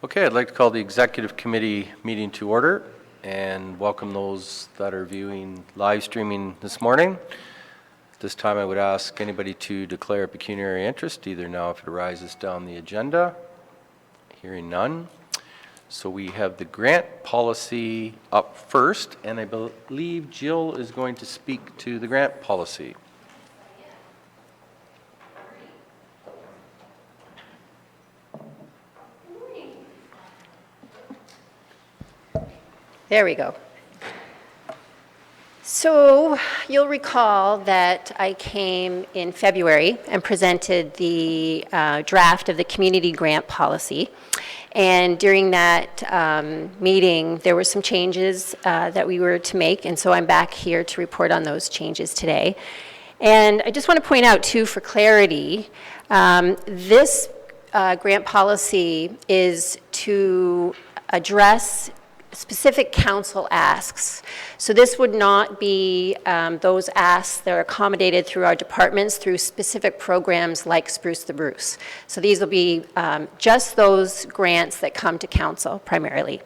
Okay, I'd like to call the Executive Committee meeting to order and welcome those that are viewing live streaming this morning. This time I would ask anybody to declare a pecuniary interest, either now if it arises down the agenda. Hearing none. So we have the grant policy up first, and I believe Jill is going to speak to the grant policy. There we go. So you'll recall that I came in February and presented the draft of the community grant policy. And during that meeting, there were some changes that we were to make. And so I'm back here to report on those changes today. And I just want to point out, too, for clarity, this grant policy is to address specific council asks. So this would not be those asks that are accommodated through our departments through specific programs like Spruce the Bruce. So these will be just those grants that come to council primarily.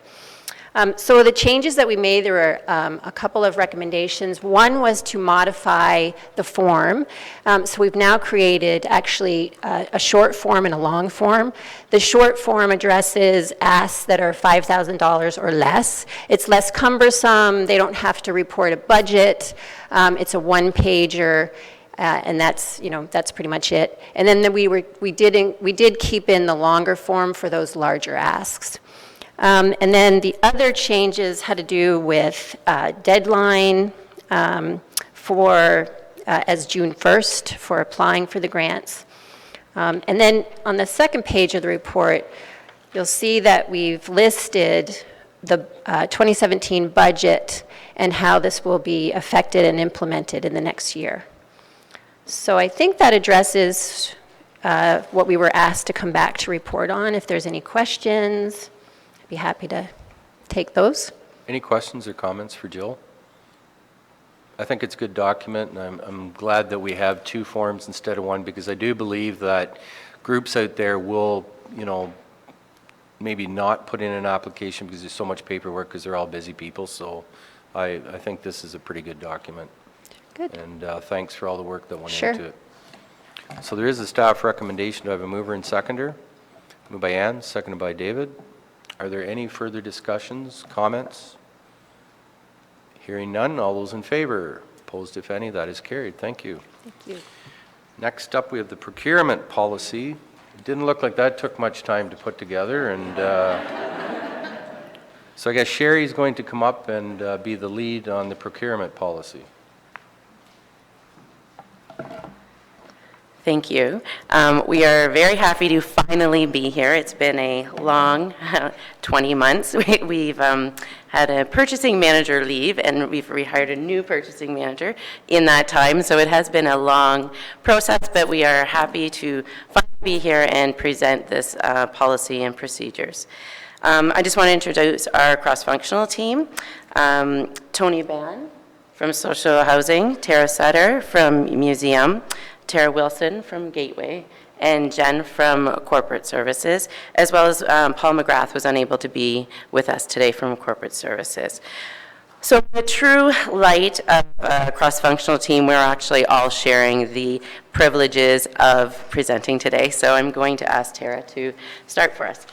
So the changes that we made, there were a couple of recommendations. One was to modify the form. So we've now created actually a short form and a long form. The short form addresses asks that are $5,000 or less. It's less cumbersome. They don't have to report a budget. It's a one-pager. And that's pretty much it. And then we did keep in the longer form for those larger asks. And then the other changes had to do with deadline for as June 1st for applying for the grants. And then on the second page of the report, you'll see that we've listed the 2017 budget and how this will be affected and implemented in the next year. So I think that addresses what we were asked to come back to report on. If there's any questions, be happy to take those. Any questions or comments for Jill? I think it's a good document, and I'm glad that we have two forms instead of one, because I do believe that groups out there will, maybe not put in an application because there's so much paperwork because they're all busy people. So I think this is a pretty good document. Good. And thanks for all the work that went Sure. into it. So there is a staff recommendation. Do I have a mover and seconder? Moved by Ann, seconded by David. Are there any further discussions, comments? Hearing none, all those in favor? Opposed, if any? That is carried. Thank you. Thank you. Next up, we have the procurement policy. It didn't look like that took much time to put together, and so I guess Sherry's going to come up and be the lead on the procurement policy. Thank you. We are very happy to finally be here. It's been a long 20 months. We've had a purchasing manager leave, and we've rehired a new purchasing manager in that time. So it has been a long process, but we are happy to finally be here and present this policy and procedures. I just want to introduce our cross-functional team. Tony Ban from Social Housing, Tara Sutter from Museum, Tara Wilson from Gateway, and Jen from Corporate Services, as well as Paul McGrath was unable to be with us today from Corporate Services. So in the true light of a cross-functional team, we're actually all sharing the privileges of presenting today. So I'm going to ask Tara to start for us.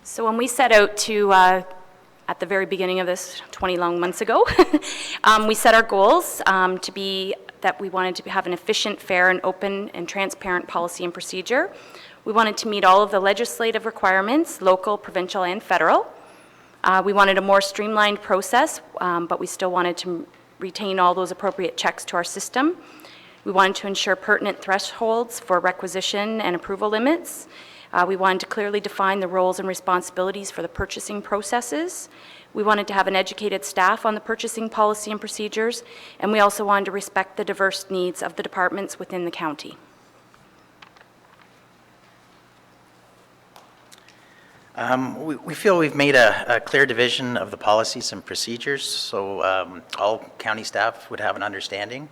So when we set out to, at the very beginning of this 20 long months ago, we set our goals to be that we wanted to have an efficient, fair, and open and transparent policy and procedure. We wanted to meet all of the legislative requirements, local, provincial, and federal. We wanted a more streamlined process, but we still wanted to retain all those appropriate checks to our system. We wanted to ensure pertinent thresholds for requisition and approval limits. We wanted to clearly define the roles and responsibilities for the purchasing processes. We wanted to have an educated staff on the purchasing policy and procedures, and we also wanted to respect the diverse needs of the departments within the county. We feel we've made a clear division of the policies and procedures, so all county staff would have an understanding.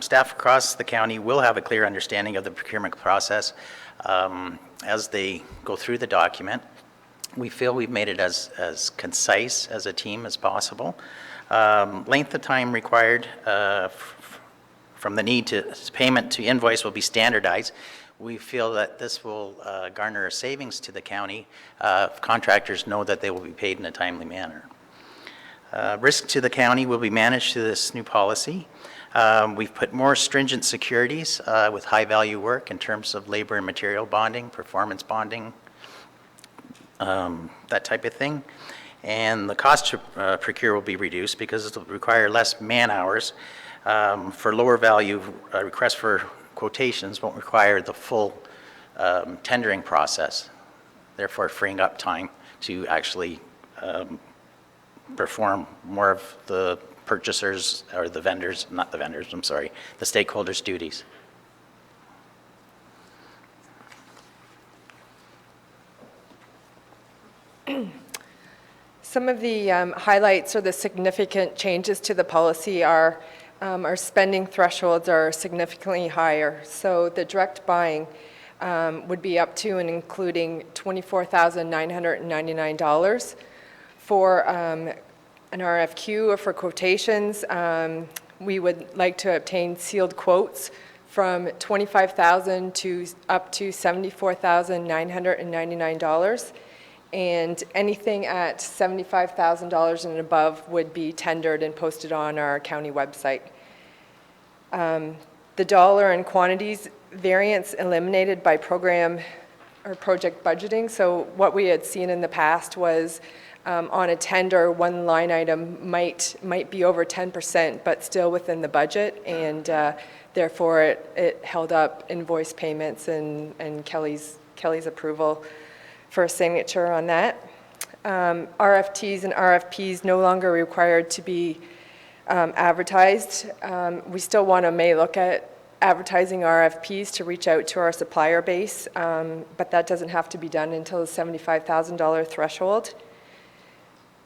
Staff across the county will have a clear understanding of the procurement process as they go through the document. We feel we've made it as concise as a team as possible. Length of time required from the need to payment to invoice will be standardized. We feel that this will garner a savings to the county if contractors know that they will be paid in a timely manner. Risk to the county will be managed through this new policy. We've put more stringent securities with high-value work in terms of labor and material bonding, performance bonding, that type of thing. And the cost to procure will be reduced because it will require less man-hours. For lower value, requests for quotations won't require the full tendering process, therefore freeing up time to actually perform more of the purchasers or the vendors, not the vendors, I'm sorry, the stakeholders' duties. Some of the highlights or the significant changes to the policy are our spending thresholds are significantly higher. So the direct buying would be up to and including $24,999 for an RFQ or for quotations. We would like to obtain sealed quotes from $25,000 to up to $74,999. And anything at $75,000 and above would be tendered and posted on our county website. The dollar and quantities variance eliminated by program or project budgeting. So what we had seen in the past was on a tender, one line item might be over 10%, but still within the budget, and therefore it held up invoice payments and Kelly's approval for a signature on that. RFTs and RFPs no longer required to be advertised. We still may look at advertising RFPs to reach out to our supplier base, but that doesn't have to be done until the $75,000 threshold.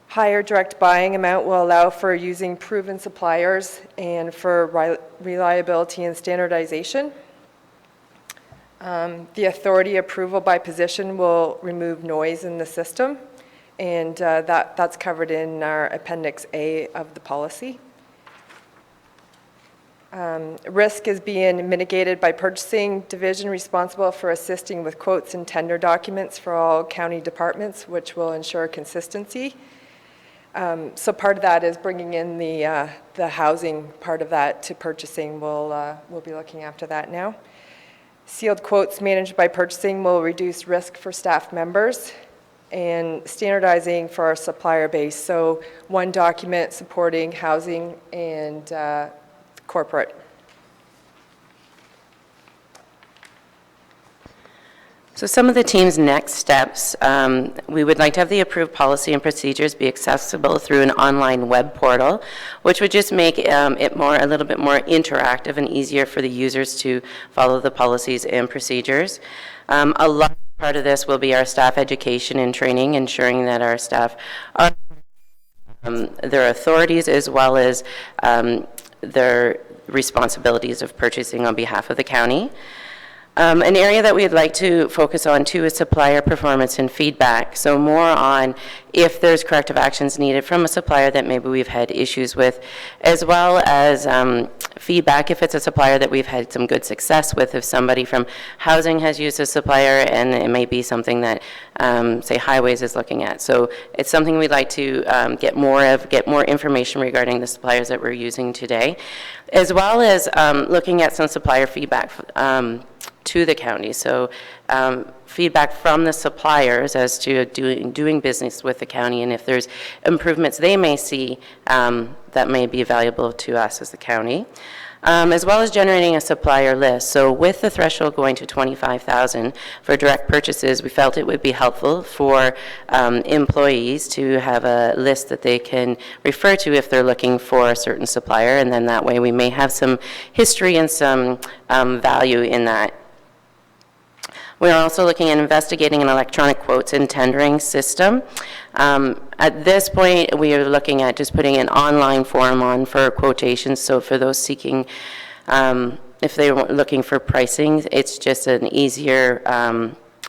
Higher direct buying amount will allow for using proven suppliers and for reliability and standardization. The authority approval by position will remove noise in the system, and that's covered in our Appendix A of the policy. Risk is being mitigated by purchasing division responsible for assisting with quotes and tender documents for all county departments, which will ensure consistency. So part of that is bringing in the housing part of that to purchasing. We'll be looking after that now. Sealed quotes managed by purchasing will reduce risk for staff members, and standardizing for our supplier base. So one document supporting housing and corporate. So some of the team's next steps, we would like to have the approved policy and procedures be accessible through an online web portal, which would just make it a little bit more interactive and easier for the users to follow the policies and procedures. A large part of this will be our staff education and training, ensuring that our staff are their authorities as well as their responsibilities of purchasing on behalf of the county. An area that we'd like to focus on too is supplier performance and feedback. So more on if there's corrective actions needed from a supplier that maybe we've had issues with, as well as feedback if it's a supplier that we've had some good success with. If somebody from housing has used a supplier and it may be something that, say, highways is looking at. So it's something we'd like to get more information regarding the suppliers that we're using today, as well as looking at some supplier feedback to the county. So feedback from the suppliers as to doing business with the county, and if there's improvements they may see that may be valuable to us as the county. As well as generating a supplier list. So with the threshold going to $25,000 for direct purchases, we felt it would be helpful for employees to have a list that they can refer to if they're looking for a certain supplier, and then that way we may have some history and some value in that. We're also looking at investigating an electronic quotes and tendering system. At this point, we are looking at just putting an online form on for quotations. So for those seeking, if they're looking for pricing, it's just an easier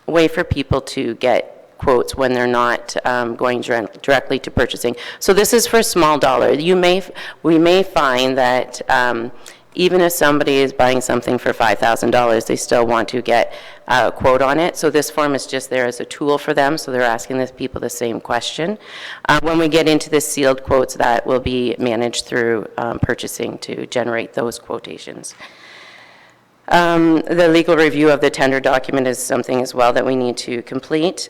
way for people to get quotes when they're not going directly to purchasing. So this is for small dollar. We may find that even if somebody is buying something for $5,000, they still want to get a quote on it. So this form is just there as a tool for them, so they're asking the people the same question. When we get into the sealed quotes, that will be managed through purchasing to generate those quotations. The legal review of the tender document is something as well that we need to complete.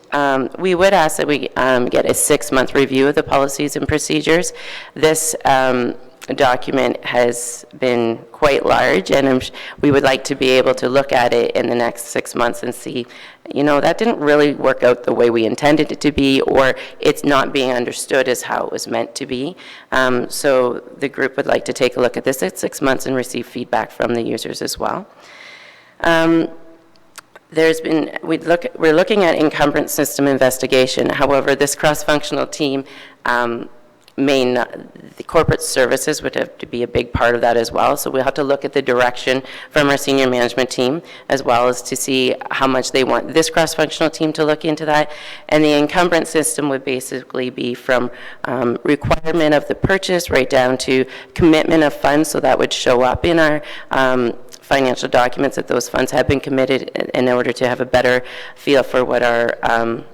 We would ask that we get a 6-month review of the policies and procedures. This document has been quite large, and we would like to be able to look at it in the next 6 months and see, that didn't really work out the way we intended it to be, or it's not being understood as how it was meant to be. So the group would like to take a look at this at 6 months and receive feedback from the users as well. We're looking at encumbrance system investigation. However, this cross-functional team, the corporate services would have to be a big part of that as well. So we'll have to look at the direction from our senior management team, as well as to see how much they want this cross-functional team to look into that. And the encumbrance system would basically be from requirement of the purchase right down to commitment of funds. So that would show up in our financial documents that those funds have been committed in order to have a better feel for what our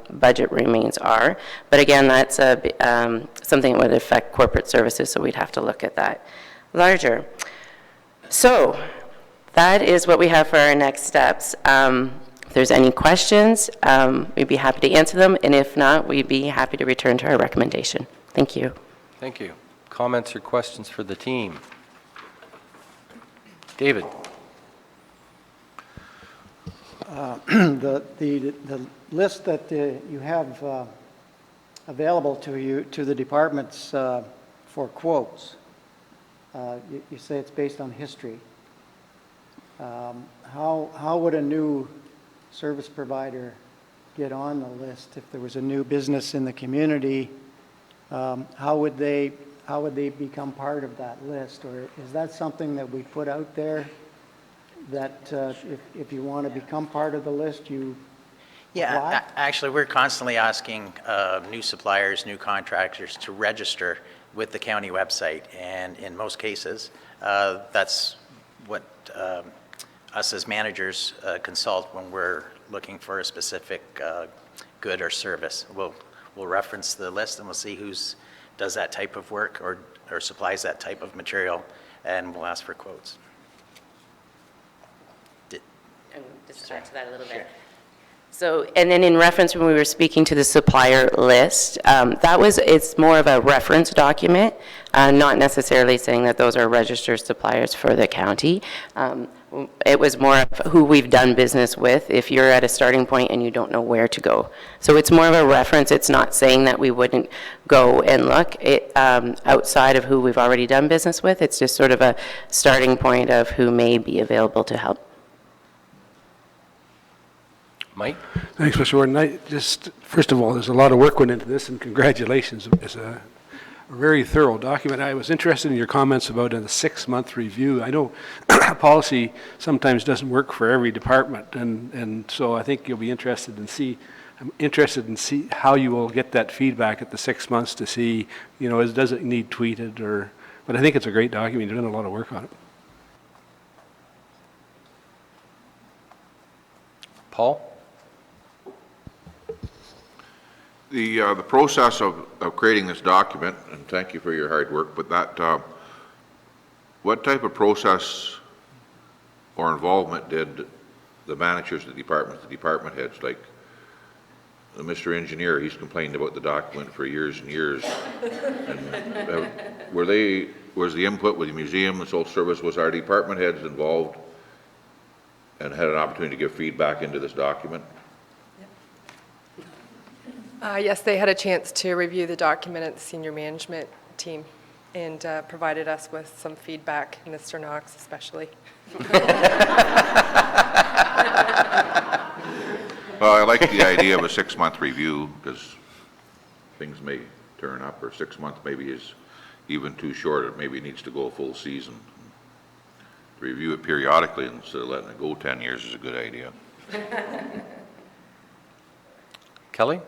budget remains are. But again, that's something that would affect corporate services, so we'd have to look at that larger. So that is what we have for our next steps. If there's any questions, we'd be happy to answer them, and if not, we'd be happy to return to our recommendation. Thank you. Thank you. Comments or questions for the team? David? The list that you have available to the departments for quotes, you say it's based on history. How would a new service provider get on the list if there was a new business in the community? How would they become part of that list, or is that something that we put out there? That if you want to become part of the list, you apply? Actually, we're constantly asking new suppliers, new contractors to register with the county website, and in most cases, that's what us as managers consult when we're looking for a specific good or service. We'll reference the list and we'll see who's does that type of work or supplies that type of material, and we'll ask for quotes. And just add to that a little bit. So, and then in reference when we were speaking to the supplier list, it's more of a reference document, not necessarily saying that those are registered suppliers for the county. It was more of who we've done business with if you're at a starting point and you don't know where to go. So it's more of a reference. It's not saying that we wouldn't go and look outside of who we've already done business with. It's just sort of a starting point of who may be available to help. Mike? Thanks, Mr. Warden. First of all, there's a lot of work went into this, and congratulations. It's a very thorough document. I was interested in your comments about a 6-month review. I know policy sometimes doesn't work for every department, and so I think you'll be interested in see how you will get that feedback at the 6 months to see, does it need tweeted but I think it's a great document. You've done a lot of work on it. Paul? The process of creating this document, and thank you for your hard work, but what type of process or involvement did the managers of the department heads, like Mr. Engineer, he's complained about the document for years and years. And, was the input with the museum and social service, was our department heads involved and had an opportunity to give feedback into this document? Yes, they had a chance to review the document at the senior management team and provided us with some feedback, Mr. Knox especially. Well, I like the idea of a 6-month review, because things may turn up, or 6 months maybe is even too short, it maybe needs to go a full season. Review it periodically instead of letting it go 10 years is a good idea. Kelly?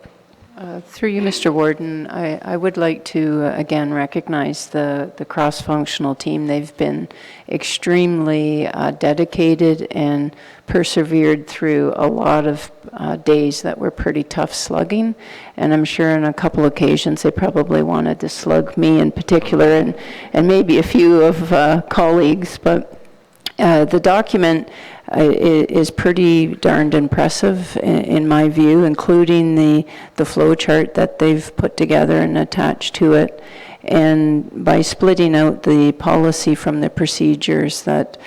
Through you, Mr. Warden, I would like to again recognize the cross-functional team. They've been extremely dedicated and persevered through a lot of days that were pretty tough slugging. And I'm sure on a couple occasions they probably wanted to slug me in particular and maybe a few of colleagues. But the document is pretty darned impressive in my view, including the flow chart that they've put together and attached to it. And by splitting out the policy from the procedures, that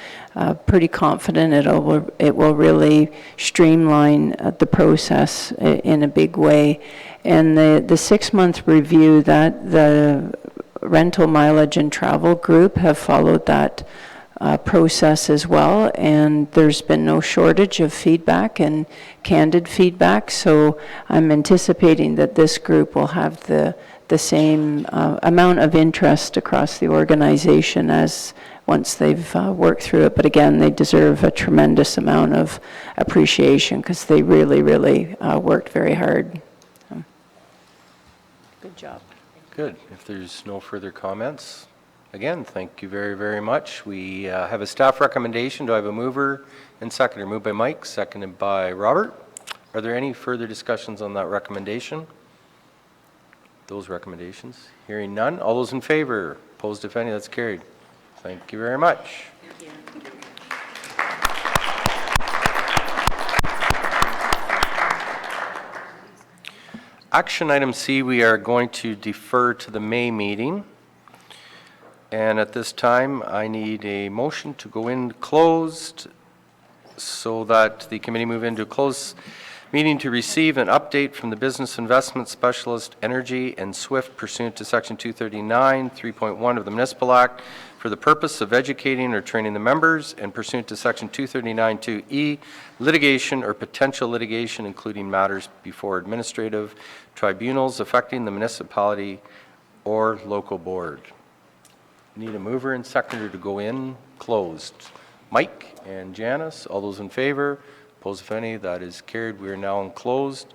pretty confident it will really streamline the process in a big way. And the 6-month review, that the rental mileage and travel group have followed that process as well, and there's been no shortage of feedback and candid feedback, so I'm anticipating that this group will have the same amount of interest across the organization as once they've worked through it. But again, they deserve a tremendous amount of appreciation because they really, really worked very hard. So, good job. Good. If there's no further comments, again, thank you very, very much. We have a staff recommendation. Do I have a mover and seconder? Moved by Mike, seconded by Robert. Are there any further discussions on that recommendation? Those recommendations? Hearing none. All those in favor? Opposed, if any? That's carried. Thank you very much. Action item C, we are going to defer to the May meeting. And at this time, I need a motion to go in closed so that the committee move into a closed meeting to receive an update from the Business Investment Specialist Energy and SWIFT pursuant to Section 239, 3.1 of the Municipal Act for the purpose of educating or training the members, and pursuant to Section 239(2)(e), litigation or potential litigation, including matters before administrative tribunals affecting the municipality or local board. Need a mover and seconder to go in closed. Mike and Janice, all those in favor? Opposed, if any? That is carried. We are now in closed.